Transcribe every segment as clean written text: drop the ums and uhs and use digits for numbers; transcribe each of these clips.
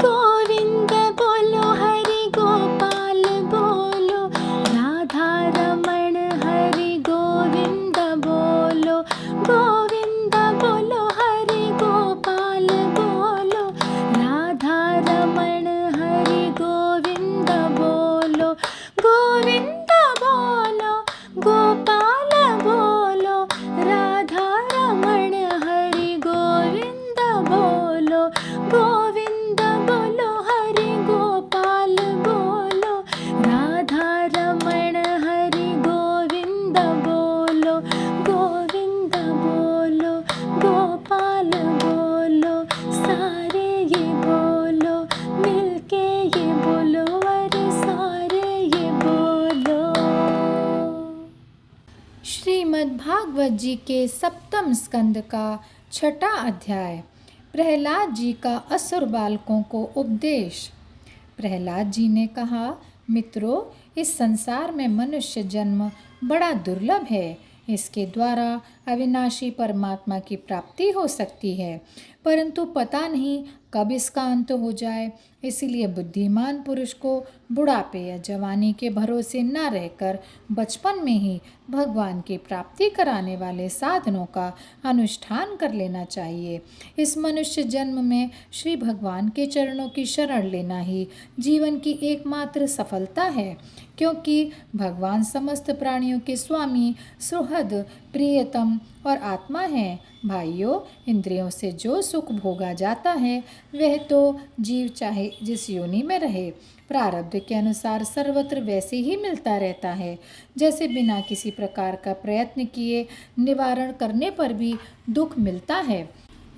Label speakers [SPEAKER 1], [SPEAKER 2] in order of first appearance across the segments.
[SPEAKER 1] गोविंद बोलो हरि गोपाल बोलो, राधा रमण हरि गोविंद बोलो। गोविंद बोलो हरि गोपाल बोलो, राधा रमण हरि गोविंद बोलो। गोविंद बोलो गोपाल बोलो, राधा रमण हरि गोविंद बोलो। गोविंद बोलो हरि गोपाल बोलो, राधा रमण हरि गोविंद बोलो। गोविंद बोलो गोपाल बोलो, सारे ये बोलो, मिलके ये बोलो, अरे सारे ये बोलो। श्रीमद् भागवत जी के सप्तम स्कंद का छठा अध्याय। प्रहलाद जी का असुर बालकों को उपदेश। प्रहलाद जी ने कहा, मित्रों, इस संसार में मनुष्य जन्म बड़ा दुर्लभ है। इसके द्वारा अविनाशी परमात्मा की प्राप्ति हो सकती है, परंतु पता नहीं कब इसका अंत हो जाए। इसीलिए बुद्धिमान पुरुष को बुढ़ापे या जवानी के भरोसे न रहकर बचपन में ही भगवान की प्राप्ति कराने वाले साधनों का अनुष्ठान कर लेना चाहिए। इस मनुष्य जन्म में श्री भगवान के चरणों की शरण लेना ही जीवन की एकमात्र सफलता है, क्योंकि भगवान समस्त प्राणियों के स्वामी, सुहृद, प्रियतम और आत्मा है। भाइयों, इंद्रियों से जो सुख भोगा जाता है वह तो जीव चाहे जिस योनि में रहे, प्रारब्ध के अनुसार सर्वत्र वैसे ही मिलता रहता है, जैसे बिना किसी प्रकार का प्रयत्न किए निवारण करने पर भी दुख मिलता है।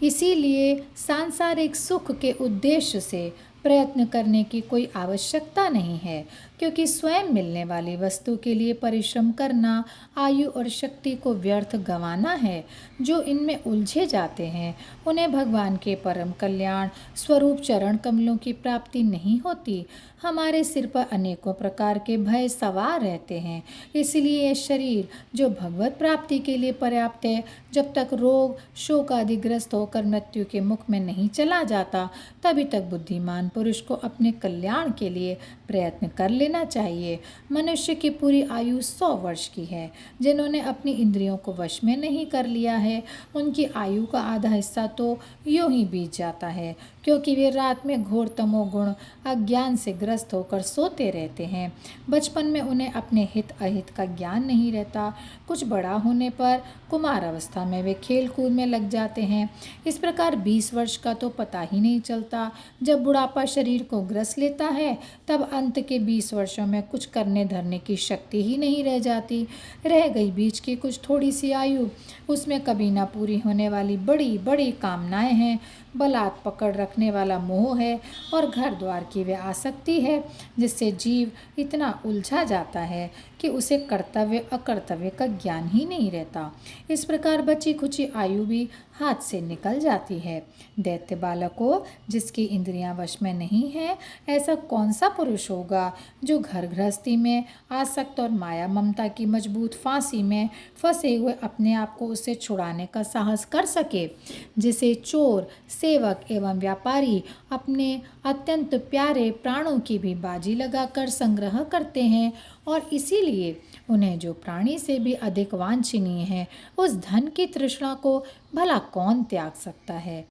[SPEAKER 1] इसीलिए सांसारिक सुख के उद्देश्य से प्रयत्न करने की कोई आवश्यकता नहीं है, क्योंकि स्वयं मिलने वाली वस्तु के लिए परिश्रम करना आयु और शक्ति को व्यर्थ गंवाना है। जो इनमें उलझे जाते हैं उन्हें भगवान के परम कल्याण स्वरूप चरण कमलों की प्राप्ति नहीं होती। हमारे सिर पर अनेकों प्रकार के भय सवार रहते हैं, इसलिए यह शरीर जो भगवत प्राप्ति के लिए पर्याप्त है, जब तक रोग शोक आदि ग्रस्त होकर मृत्यु के मुख में नहीं चला जाता, तभी तक बुद्धिमान पुरुष को अपने कल्याण के लिए प्रयत्न कर लेना चाहिए। मनुष्य की पूरी आयु 100 वर्ष की है। जिन्होंने अपनी इंद्रियों को वश में नहीं कर लिया है, उनकी आयु का आधा हिस्सा तो यूं ही बीत जाता है, क्योंकि वे रात में घोर तमोगुण अज्ञान से ग्रस्त होकर सोते रहते हैं। बचपन में उन्हें अपने हित अहित का ज्ञान नहीं रहता। कुछ बड़ा होने पर कुमार अवस्था में वे खेल कूद में लग जाते हैं। इस प्रकार 20 वर्ष का तो पता ही नहीं चलता। जब बुढ़ापा शरीर को ग्रस लेता है, तब अंत के 20 वर्षों में कुछ करने धरने की शक्ति ही नहीं रह जाती। रह गई बीच की कुछ थोड़ी सी आयु, उसमें कभी ना पूरी होने वाली बड़ी बड़ी कामनाएं हैं, बलात् पकड़ रखने वाला मोह है और घर द्वार की वह आसक्ति है, जिससे जीव इतना उलझा जाता है कि उसे कर्तव्य अकर्तव्य का ज्ञान ही नहीं रहता। इस प्रकार बची खुची आयु भी हाथ से निकल जाती है। दैत्य बालकों, जिसकी इंद्रियां वश में नहीं है, ऐसा कौन सा पुरुष होगा जो घर गृहस्थी में आसक्त और माया ममता की मजबूत फांसी में फंसे हुए अपने आप को उससे छुड़ाने का साहस कर सके, जिसे चोर, सेवक एवं व्यापारी अपने अत्यंत प्यारे प्राणों की भी बाजी लगाकर संग्रह करते हैं, और इसीलिए उन्हें जो प्राणी से भी अधिक वांछनीय है, उस धन की तृष्णा को भला कौन त्याग सकता है।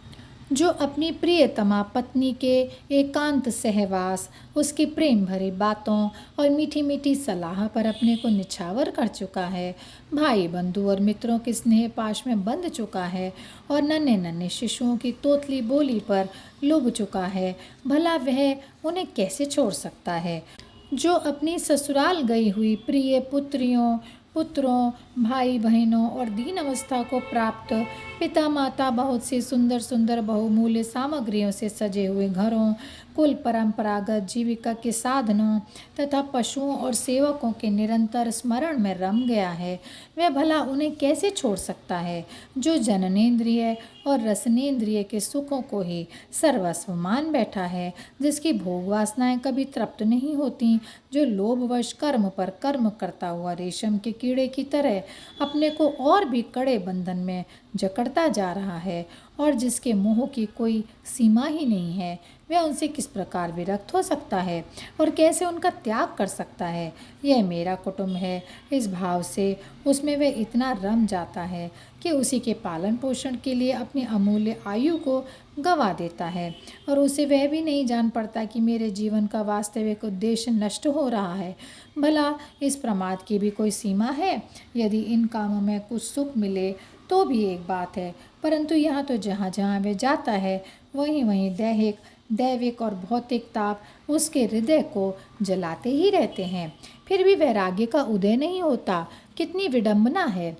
[SPEAKER 1] जो अपनी प्रियतमा पत्नी के एकांत सहवास, उसकी प्रेम भरी बातों और मीठी मीठी सलाह पर अपने को निछावर कर चुका है, भाई बंधु और मित्रों के स्नेह पाश में बंध चुका है और नन्हे नन्हे शिशुओं की तोतली बोली पर लुभ चुका है, भला वह उन्हें कैसे छोड़ सकता है। जो अपनी ससुराल गई हुई प्रिय पुत्रों, भाई बहनों और दीन अवस्था को प्राप्त पिता माता, बहुत सी सुंदर सुंदर बहुमूल्य सामग्रियों से सजे हुए घरों, कुल परंपरागत जीविका के साधनों तथा पशुओं और सेवकों के निरंतर स्मरण में रम गया है, वह भला उन्हें कैसे छोड़ सकता है। जो जननेन्द्रिय और रसनेन्द्रिय के सुखों को ही सर्वस्व मान बैठा है, जिसकी भोग वासनाएं कभी तृप्त नहीं होती, जो लोभवश कर्म पर कर्म करता हुआ रेशम के कीड़े की तरह अपने को और भी कड़े बंधन में जकड़ता जा रहा है और जिसके मोह की कोई सीमा ही नहीं है, वह उनसे किस प्रकार विरक्त हो सकता है और कैसे उनका त्याग कर सकता है। यह मेरा कुटुंब है, इस भाव से उसमें वह इतना रम जाता है कि उसी के पालन पोषण के लिए अपनी अमूल्य आयु को गंवा देता है और उसे वह भी नहीं जान पड़ता कि मेरे जीवन का वास्तविक उद्देश्य नष्ट हो रहा है। भला इस प्रमाद की भी कोई सीमा है? यदि इन कामों में कुछ सुख मिले तो भी एक बात है, परंतु यहाँ तो जहाँ जहाँ वह जाता है वहीं वहीं दैविक और भौतिक ताप उसके हृदय को जलाते ही रहते हैं। फिर भी वैराग्य का उदय नहीं होता। कितनी विडंबना है!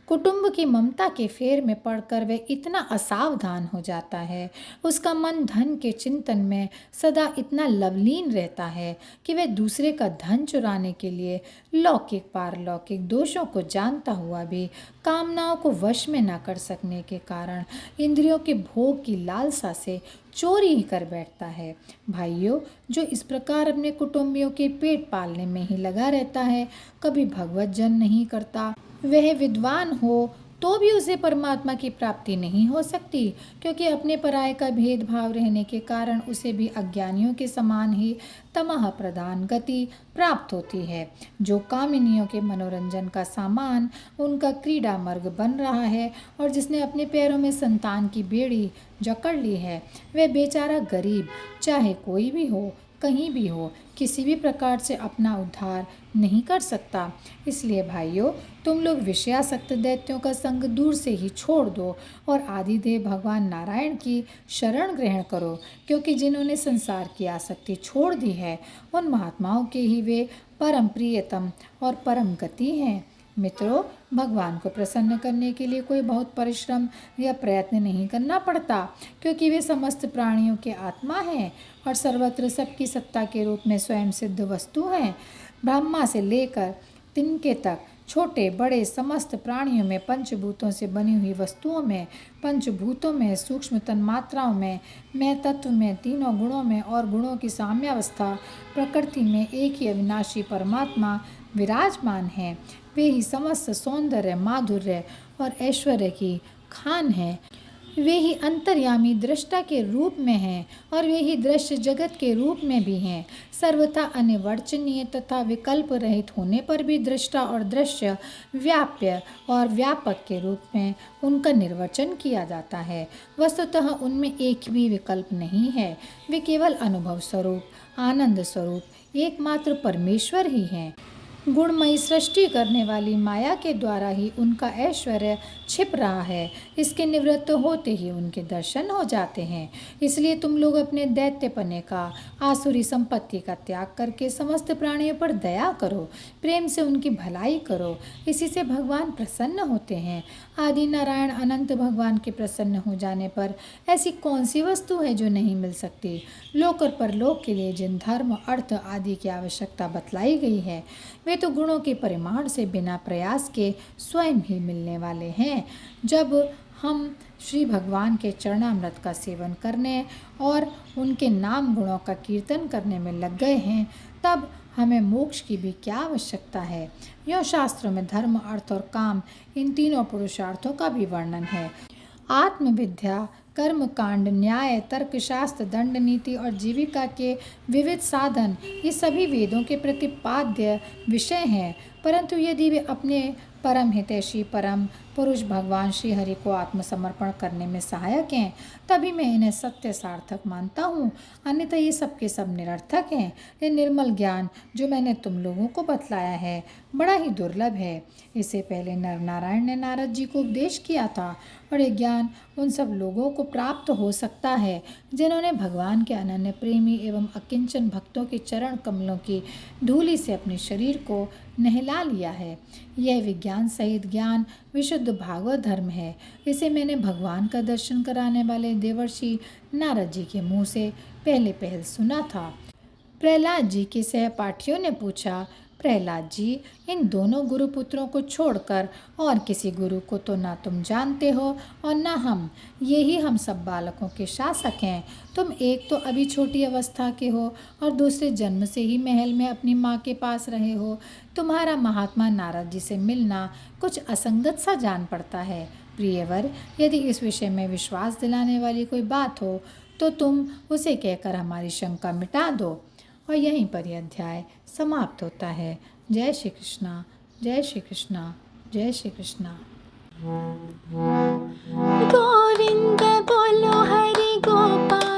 [SPEAKER 1] कुटुंब की ममता के फेर में पड़कर वह इतना असावधान हो जाता है, उसका मन धन के चिंतन में सदा इतना लवलीन रहता है कि वह दूसरे का धन चुराने के लिए लौकिक पारलौकिक दोषों को जानता हुआ भी कामनाओं को वश में न कर सकने के कारण इंद्रियों के भोग की लालसा से चोरी ही कर बैठता है। भाइयों, जो इस प्रकार अपने कुटुंबियों के पेट पालने में ही लगा रहता है, कभी भगवत जन नहीं करता, वह विद्वान हो तो भी उसे परमात्मा की प्राप्ति नहीं हो सकती, क्योंकि अपने पराये का भेदभाव रहने के कारण उसे भी अज्ञानियों के समान ही तमह प्रधान गति प्राप्त होती है। जो कामिनियों के मनोरंजन का सामान उनका क्रीड़ा मार्ग बन रहा है और जिसने अपने पैरों में संतान की बेड़ी जकड़ ली है, वह बेचारा गरीब, चाहे कोई भी हो, कहीं भी हो, किसी भी प्रकार से अपना उद्धार नहीं कर सकता। इसलिए भाइयों, तुम लोग विषयासक्त दैत्यों का संग दूर से ही छोड़ दो और आदिदेव भगवान नारायण की शरण ग्रहण करो, क्योंकि जिन्होंने संसार की आसक्ति छोड़ दी है उन महात्माओं के ही वे परम प्रियतम और परम गति हैं। मित्रों, भगवान को प्रसन्न करने के लिए कोई बहुत परिश्रम या प्रयत्न नहीं करना पड़ता, क्योंकि वे समस्त प्राणियों के आत्मा हैं और सर्वत्र सबकी सत्ता के रूप में स्वयं सिद्ध वस्तु हैं। ब्रह्मा से लेकर तिनके तक छोटे बड़े समस्त प्राणियों में, पंचभूतों से बनी हुई वस्तुओं में, पंचभूतों में, सूक्ष्म तन्मात्राओं में, मैं तत्व में, तीनों गुणों में और गुणों की साम्यावस्था प्रकृति में एक ही अविनाशी परमात्मा विराजमान है। वे ही समस्त सौंदर्य, माधुर्य और ऐश्वर्य की खान है। वे ही अंतर्यामी दृष्टा के रूप में हैं और वे ही दृश्य जगत के रूप में भी हैं। सर्वथा अनिवर्चनीय तथा विकल्प रहित होने पर भी दृष्टा और दृश्य, व्याप्य और व्यापक के रूप में उनका निर्वचन किया जाता है। वस्तुतः उनमें एक भी विकल्प नहीं है। वे केवल अनुभव स्वरूप, आनंद स्वरूप एकमात्र परमेश्वर ही हैं। गुणमयी सृष्टि करने वाली माया के द्वारा ही उनका ऐश्वर्य छिप रहा है। इसके निवृत्त होते ही उनके दर्शन हो जाते हैं। इसलिए तुम लोग अपने दैत्यपने का, आसुरी संपत्ति का त्याग करके समस्त प्राणियों पर दया करो, प्रेम से उनकी भलाई करो। इसी से भगवान प्रसन्न होते हैं। आदि नारायण अनंत भगवान के प्रसन्न हो जाने पर ऐसी कौन सी वस्तु है जो नहीं मिल सकती। लोक और परलोक के लिए जिन धर्म, अर्थ आदि की आवश्यकता बतलाई गई है, वे तो गुणों के परिमाण से बिना प्रयास के स्वयं ही मिलने वाले हैं। जब हम श्री भगवान के चरणामृत का सेवन करने और उनके नाम गुणों का कीर्तन करने में लग गए हैं, तब हमें मोक्ष की भी क्या आवश्यकता है। यह शास्त्रों में धर्म, अर्थ और काम, इन तीनों पुरुषार्थों का भी वर्णन है। आत्मविद्या, कर्म कांड, न्याय, तर्कशास्त्र, दंड नीति और जीविका के विविध साधन, ये सभी वेदों के प्रतिपाद्य विषय हैं। परंतु यदि वे अपने परम हितैषी परम पुरुष भगवान श्री हरि को आत्मसमर्पण करने में सहायक हैं, तभी मैं इन्हें सत्य सार्थक मानता हूँ। अन्यथा ये सब के सब निरर्थक हैं। ये निर्मल ज्ञान जो मैंने तुम लोगों को बतलाया है बड़ा ही दुर्लभ है। इससे पहले नर नारायण ने नारद जी को उपदेश किया था और ये ज्ञान उन सब लोगों को प्राप्त हो सकता है जिन्होंने भगवान के अनन्य प्रेमी एवं अकिंचन भक्तों के चरण कमलों की धूलि से अपने शरीर को नहला लिया है। यह विज्ञान सहित ज्ञान विशुद्ध भागवत धर्म है। इसे मैंने भगवान का दर्शन कराने वाले देवर्षि नारद जी के मुँह से पहले सुना था। प्रहलाद जी के सहपाठियों ने पूछा, प्रहलाद जी, इन दोनों गुरुपुत्रों को छोड़कर और किसी गुरु को तो ना तुम जानते हो और ना हम। यही हम सब बालकों के शासक हैं। तुम एक तो अभी छोटी अवस्था के हो और दूसरे जन्म से ही महल में अपनी माँ के पास रहे हो। तुम्हारा महात्मा नारद जी से मिलना कुछ असंगत सा जान पड़ता है। प्रियवर, यदि इस विषय में विश्वास दिलाने वाली कोई बात हो तो तुम उसे कहकर हमारी शंका मिटा दो। और यहीं पर यह अध्याय समाप्त होता है। जय श्री कृष्णा, जय श्री कृष्णा, जय श्री कृष्णा।
[SPEAKER 2] गोविंद बोलो हरि गोपाल।